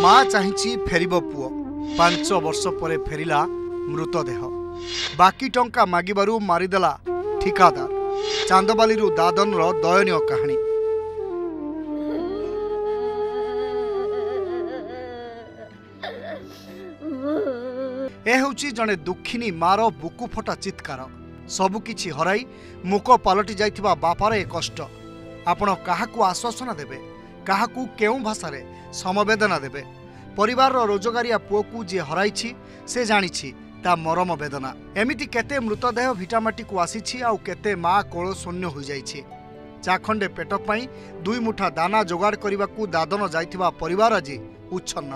माँ चाहिए फेरिब पुओ 5 वर्ष पर फेरिला मृतदेह बाकी टंका मागिबारु मारिदेला ठिकादार चांदबाली दादन दयनीय कहानी। ए होची जने दुखिनी मार बुकु फटा चित्कार सबुकिछि हराई मुक पलटि जाइथिबा बापार ए कष्ट आपण काहाकू आश्वासन देबे काहाकू केउ भाषारे समवेदना देबे। परिवार रोजगारिया पुओकू जे हराइछि से जानिछि ता मरम वेदना। एमिति केते मृतदेह भिटामाटी को आसीछि आउ केते माँ कोल शून्य हो जाइछि। चाखंडे पेट पई 2 मुठा दाना जोगाड़ करबाकू दादन जाइथिबा परिवार आज उच्छन्न।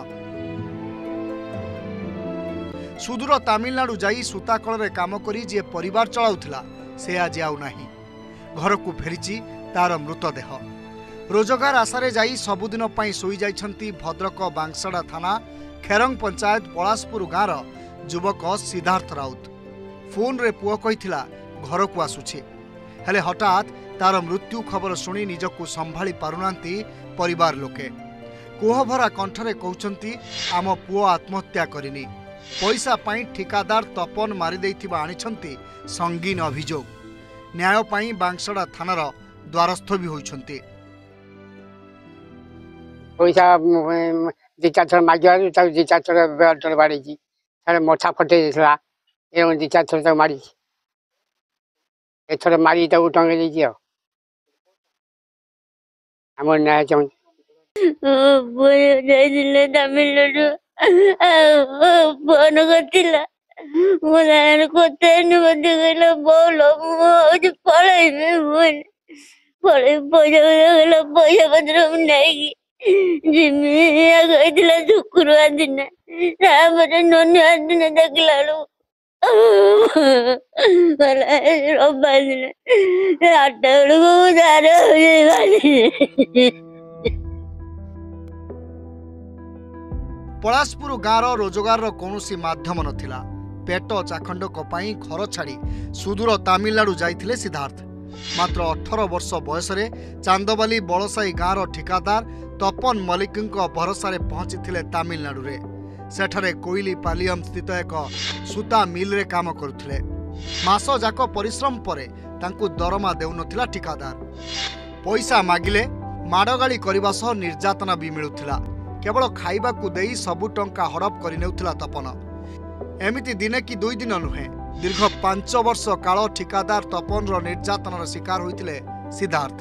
सुदूर तामिलनाडु जाई सूताकल रे काम करी जे परिवार चलाउथिला से आज आउ नाही। घर को फेरिछि तार मृतदेह। रोजगार आशारे जाई सबुदिन पई सोई जाइछंती भद्रक बांसड़ा थाना खेरंग पंचायत पलासपुर गाँर युवक सिद्धार्थ राउत। फोन रे पुओ कहिथिला घर को आसुछि हेले हठात तार मृत्यु खबर शुणी निजकू संभाली पारुनांती परिवार लोके। कोहभरा कंठरे कहउछंती आम पुओ आत्महत्या करिनी पैसा पाई ठिकादार तपन मारी देइथिबा आनिछंती संगीन अभियोग। न्याय पाई बांसड़ा थानार द्वारस्थ भी होइछंती। पैसा दि चार थर मागिया दि चार थर बेल्ट बाड़ी मथा फटे एवं दि चार थर मारी एथर मारी टंगे देछि आम न्याय चाहूँ तमिलनाडु फोन करथिला मोर कोते कहला बोल मुझे पड़े पैसा पत्र नहीं जिम्मे शुक्रवार दिन ननिवार दिन देखला रविवार दिन 8 बेलू पलासपुर गाँवर रोजगार कौनसी माध्यम नथिला। पेट चाखंडक पई घर छाड़ी सुदूर तामिलनाडु जाइथिले सिद्धार्थ। मात्र 18 वर्ष बयसरे चांदबाली बलसाई गाँवर ठिकादार तपन मल्लिक भरोसा पहुंची तामिलनाडु रे। सेठारे कोइली पालियम स्थित एक सूता मिल रे काम करुथिले। मास जाक परिश्रम परे तांकू दरमा देउनथिला ठिकादार। पैसा मागिले माडगाली करबा सह निर्यातना भी मिलुथिला। केवल खाइबा को देई सबु टंका हड़प करिनेउथिला तपन। एमिति दिने कि 2 दिन नुहे दीर्घ 5 वर्ष काल ठिकादार तपन निर्यातनार शिकार होइतिले सिद्धार्थ।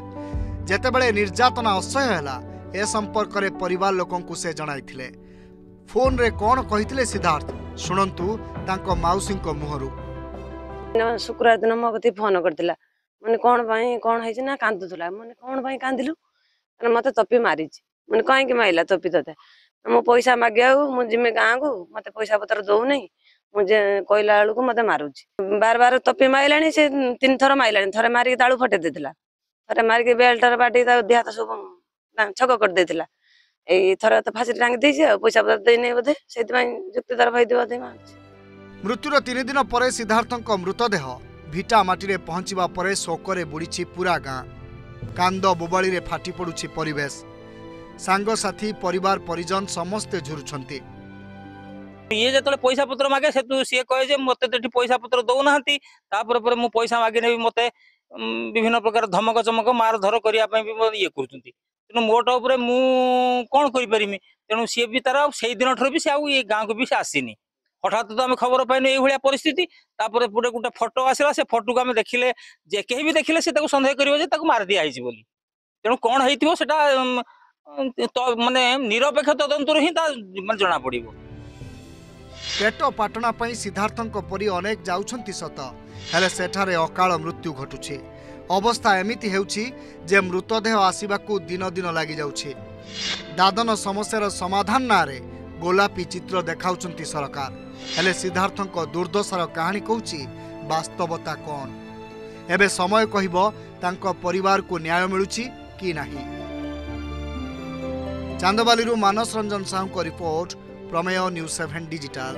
जेतेबेले निर्यातना असह्य हैला ए संपर्क रे परिवार लोकंकु से जणाइथिले। फोन रे कोन कहिथिले सिद्धार्थ सुनंतु तांको माउसिंको मुहरु। शुक्रवार दिन मो कति फोन करथिला माने कोन हैछि ना कांदुथला माने कोन भाई कांदिलु मते तपी मारिछि मैंने कहीं माइला तपी ते मो पैसा मागे मु जिम्मे गाँ को मत पैसा पत्र दौ नहीं मुझे कहला बेलू मत मारुच बार बार तपी माइला से 3 थर माइला थे मारिक तालू फटे देला थे मारिक बेल्टर बाटी देहात सब छक कर देला थर तो फाँसी टांगी देसी पैसा पत्र देने बोधे से जुक्तिदार भाई बोधे मृत्युर 3 दिन पर सिद्धार्थक मृतदेह भिटा माटी रे पहुंचवा पर शोकरे बुड़ी पूरा गाँ। कांद बोबाली रे फाटी पड़ुछि परिवेश। सांग साथी परिवार परिजन समस्ते झुरुछंती। ये जतले पैसा पत्र मागे से तू सी कहे जे मते तेठी पैसा पत्र दौ नाहंती तापर पर मु पैसा मागे ने मते विभिन्न प्रकार धमक चमक मार धर करिया पई भी ये करचंती। तेनु मोट ऊपर मु कोन करि परिमी तेनु सी भी तार सेही दिन ठर भी से आउ ये गां को भी से आसीनी। हठात तो आम खबर पाइनु ये भलिया परिस्थिति तापर पुरे गुटे फोटो आसिला से फोटो को आम देखिले जे केही भी देखिले से ताको संदेह करिवो जे ताको मार दिया आइछि बोली। तेनु कोन हेइथिबो सेटा तो माने निरपेक्ष तदंतर ही माने जना पड़िबो। पेट पाटना पई सिद्धार्थक परी अनेक जाउछंती सत हेले सेठारे अकाल मृत्यु घटुछि। अवस्था एमिति हेउछि जे मृतदेह आसीबाकू दिन दिन लागि जाउछि। दादन समस्यार समाधान नारे गोलापी चित्र देखाउछंती सरकार हेले सिद्धार्थक दुर्दशार कहानी कहूछि वास्तवता कोन। एबे समय कहिबो तांको परिवार को न्याय मिलुछि कि नाही। चांदबाली मानस रंजन साहू को रिपोर्ट प्रमेय न्यूज़ 7 डिजिटल।